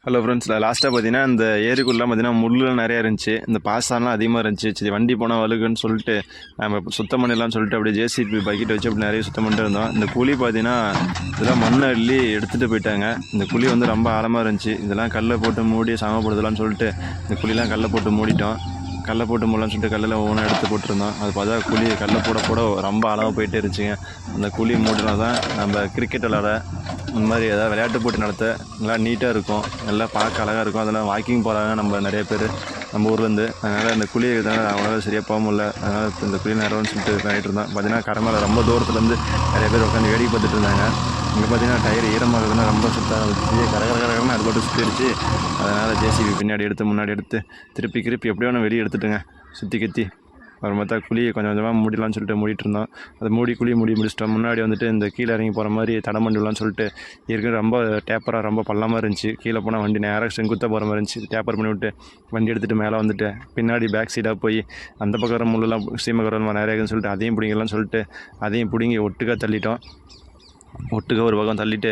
Hello friends, லாஸ்ட்டாக பார்த்தீங்கன்னா இந்த ஏரிக்குள்ளலாம் பார்த்தீங்கன்னா முள்ளுலாம் நிறையா இருந்துச்சு. இந்த பாசாலாம் அதிகமாக இருந்துச்சு. சரி வண்டி போனால் வழுகுன்னு சொல்லிட்டு நம்ம சுத்தம் பண்ணிடலாம்னு சொல்லிட்டு அப்படியே ஜேசிபி பக்கெட் வச்சு அப்படி நிறைய சுத்தம் பண்ணிட்டு இருந்தோம். இந்த குழி பார்த்தீங்கன்னா இதெல்லாம் மண் அள்ளி எடுத்துகிட்டு போயிட்டாங்க. இந்த குழி வந்து ரொம்ப ஆழமாக இருந்துச்சு. இதெல்லாம் கல்லை போட்டு மூடி சமப்படுத்தலாம்னு சொல்லிட்டு இந்த குழிலாம் கல்லை போட்டு மூடிட்டோம். கல்லை போட்டு மூடலான்னு சொல்லிட்டு கல்லில் ஒவ்வொன்றா எடுத்து போட்டிருந்தோம். அது பார்த்தா குழி கல்லை போட ரொம்ப அளவாக போயிட்டே இருந்துச்சுங்க. அந்த குழி மூடினா தான் நம்ம கிரிக்கெட் விளாட இந்த மாதிரி ஏதாவது விளையாட்டு போட்டி நடத்த நல்லா நீட்டாக இருக்கும், நல்லா பார்க்க அழகாக இருக்கும். அதெல்லாம் வாக்கிங் போகிறாங்க நம்ம நிறைய பேர் நம்ம ஊர்லேருந்து. அதனால் இந்த குழி இருக்கிறதுனால அவங்களால சரியாக போக முடியல. அதனால் இப்போ இந்த குழி நேரம்னு சொல்லிட்டு பண்ணிகிட்டு இருந்தோம். பார்த்தீங்கன்னா கரை மேலே ரொம்ப தூரத்துலேருந்து நிறைய பேர் உட்காந்து வேடிக்கை பார்த்துட்டு இருந்தாங்க. இங்கே பார்த்தீங்கன்னா டயர் ஈரமாகுதுன்னா ரொம்ப சுத்தம் வச்சு கரகரகரன்னு அது போட்டு சுற்றிடுச்சு. அதனால் ஜேசிபி பின்னாடி எடுத்து முன்னாடி எடுத்து திருப்பி எப்படியோ ஒன்று வெளியே எடுத்துட்டுங்க சுற்றி கத்தி அப்புறம் பார்த்தா குழியை கொஞ்சம் கொஞ்சமாக மூடிடலான்னு சொல்லிட்டு மூடிட்டு இருந்தோம். அதை குழி முடிச்சிட்டோம். முன்னாடி வந்துட்டு இந்த கீழே இறங்கி போகிற மாதிரி தடம் பண்ணிடலான்னு சொல்லிட்டு ஏற்கனவே ரொம்ப டேப்பராக ரொம்ப பள்ளமாக இருந்துச்சு. கீழே போனால் வண்டி நேராக செங்குத்தாக போகிற மாதிரி இருந்துச்சு. டேப்பர் பண்ணி விட்டு வண்டி எடுத்துகிட்டு மேலே வந்துட்டு பின்னாடி பேக் சைடாக போய் அந்த பக்கம் முள்ளெல்லாம் சீமக்கரம் நிறையா இருக்குன்னு சொல்லிட்டு அதையும் பிடிங்கலாம்னு சொல்லிட்டு அதையும் பிடிங்கி ஒட்டுக்காக தள்ளிட்டோம். ஒட்டுக்க ஒரு பக்கம் தள்ளிட்டு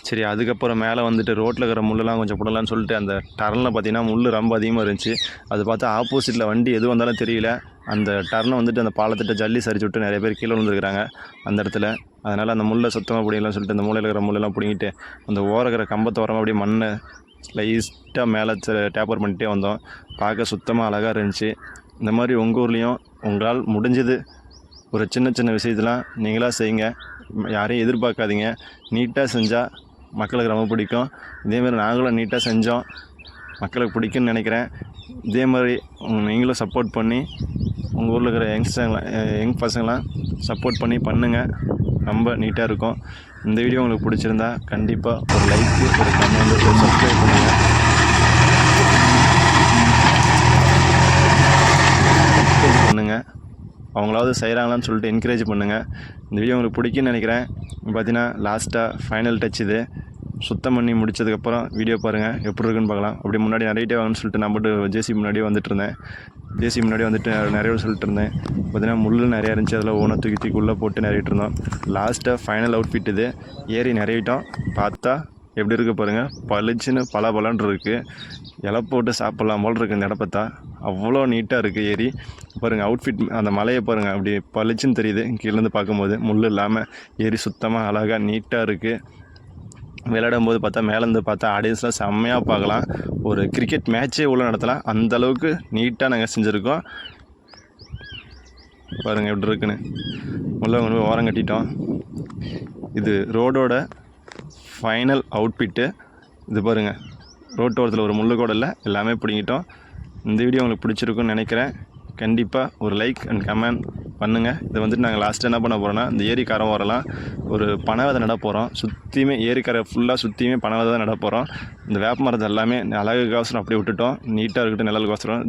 சரி அதுக்கப்புறம் மேலே வந்துட்டு ரோட்டில் இருக்கிற முள்ளெல்லாம் கொஞ்சம் போடலான்னு சொல்லிட்டு அந்த டர்னில் பார்த்தீங்கன்னா முள் ரொம்ப அதிகமாக இருந்துச்சு. அது பார்த்தா ஆப்போசிட்டில் வண்டி எது வந்தாலும் தெரியல. அந்த டர்னை வந்துட்டு அந்த பாலத்திட்ட ஜல்லி சரிச்சு விட்டு நிறைய பேர் கீழே விழுந்துருக்குறாங்க அந்த இடத்துல. அதனால் அந்த முள்ளை சுத்தமாக பிடிங்கலாம்னு சொல்லிட்டு அந்த மூலையில் இருக்கிற முள்ளெல்லாம் பிடிங்கிட்டு அந்த ஓரக்கிற கம்பத்தை ஓரமாக அப்படியே மண்ணை லைட்டாக மேலே டேப்பர் பண்ணிகிட்டே வந்தோம். பார்க்க சுத்தமாக அழகாக இருந்துச்சு. இந்த மாதிரி உங்கள் ஊர்லேயும் உங்களால் முடிஞ்சது ஒரு சின்ன விஷயத்தெலாம் நீங்களாக செய்யுங்க. யாரையும் எதிர்பார்க்காதீங்க. நீட்டாக செஞ்சால் மக்களுக்கு ரொம்ப பிடிக்கும். இதேமாதிரி நாங்களும் நீட்டாக செஞ்சோம், மக்களுக்கு பிடிக்கும்னு நினைக்கிறேன். இதே மாதிரி நீங்களும் சப்போர்ட் பண்ணி உங்கள் ஊரில் இருக்கிற யங் பசங்களாம் சப்போர்ட் பண்ணி பண்ணுங்கள். ரொம்ப நீட்டாக இருக்கும். இந்த வீடியோ உங்களுக்கு பிடிச்சிருந்தா கண்டிப்பாக ஒரு லைக்கு, ஒரு கமெண்ட், ஒரு சப்ஸ்கிரைப் பண்ணுங்கள். அவங்களாவது செய்கிறாங்களான்னு சொல்லிட்டு என்கரேஜ் பண்ணுங்கள். இந்த வீடியோ உங்களுக்கு பிடிக்குன்னு நினைக்கிறேன். பார்த்தீங்கன்னா லாஸ்ட்டாக ஃபைனல் டச் இது. சுத்தம் பண்ணி முடித்ததுக்கப்புறம் வீடியோ பாருங்கள் எப்படி இருக்குன்னு பார்க்கலாம். அப்படி முன்னாடி நிறைய வாங்கன்னு சொல்லிட்டு நான் போட்டு ஜேசிபி முன்னாடியே வந்துட்டு இருந்தேன். ஜேசிபி முன்னாடி வந்துட்டு நிறைய சொல்லிட்டு இருந்தேன். பார்த்தீங்கன்னா முள் நிறையா இருந்துச்சு. அதில் ஓனை தூக்கி உள்ளே போட்டு நிறையிட்டு இருந்தோம். லாஸ்ட்டாக ஃபைனல் அவுட்ஃபிட் இது. ஏறி நிறையிட்டோம். பார்த்தா எப்படி இருக்குது பாருங்கள், பளிச்சுன்னு பலன்னு இருக்குது. இலை போட்டு சாப்பிட்லாம் போல் இருக்குது இந்த இடப்பத்தா. அவ்வளோ நீட்டாக இருக்குது ஏரி. பாருங்கள் அவுட்ஃபிட் அந்த மலையை பாருங்கள், அப்படி பளிச்சுன்னு தெரியுது கீழேருந்து பார்க்கும்போது. முள் இல்லாமல் ஏரி சுத்தமாக அழகாக நீட்டாக இருக்குது. விளையாடும் போது பார்த்தா மேலேருந்து பார்த்தா ஆடியன்ஸ்லாம் செம்மையாக பார்க்கலாம். ஒரு கிரிக்கெட் மேட்ச்சே உள்ள நடத்தலாம், அந்தளவுக்கு நீட்டாக நாங்கள் செஞ்சுருக்கோம். பாருங்கள் எப்படி இருக்குன்னு. முள்ள கொண்டு போய் ஓரம் கட்டிட்டோம். இது ரோடோட ஃபைனல் அவுட்ஃபிட்டு. இது பாருங்கள், ரோட்டோரத்தில் ஒரு முள்ளு கூட இல்லை, எல்லாமே பிடிங்கிட்டோம். இந்த வீடியோ உங்களுக்கு பிடிச்சிருக்குன்னு நினைக்கிறேன். கண்டிப்பாக ஒரு லைக் அண்ட் கமெண்ட் பண்ணுங்கள். இதை வந்துட்டு நாங்கள் லாஸ்ட்டு என்ன பண்ண போகிறோன்னா இந்த ஏரிக்கரை வரலாம் ஒரு பனைவதை நட போகிறோம். சுற்றியுமே ஏரிக்கரை ஃபுல்லாக சுற்றியுமே பனைவதை தான் நட போகிறோம். இந்த வேப்ப மரத்தை எல்லாமே அழகுக்கோசரம் அப்படியே விட்டுட்டோம். நீட்டாக இருக்கட்டும், நிழலுக்கோசரம்.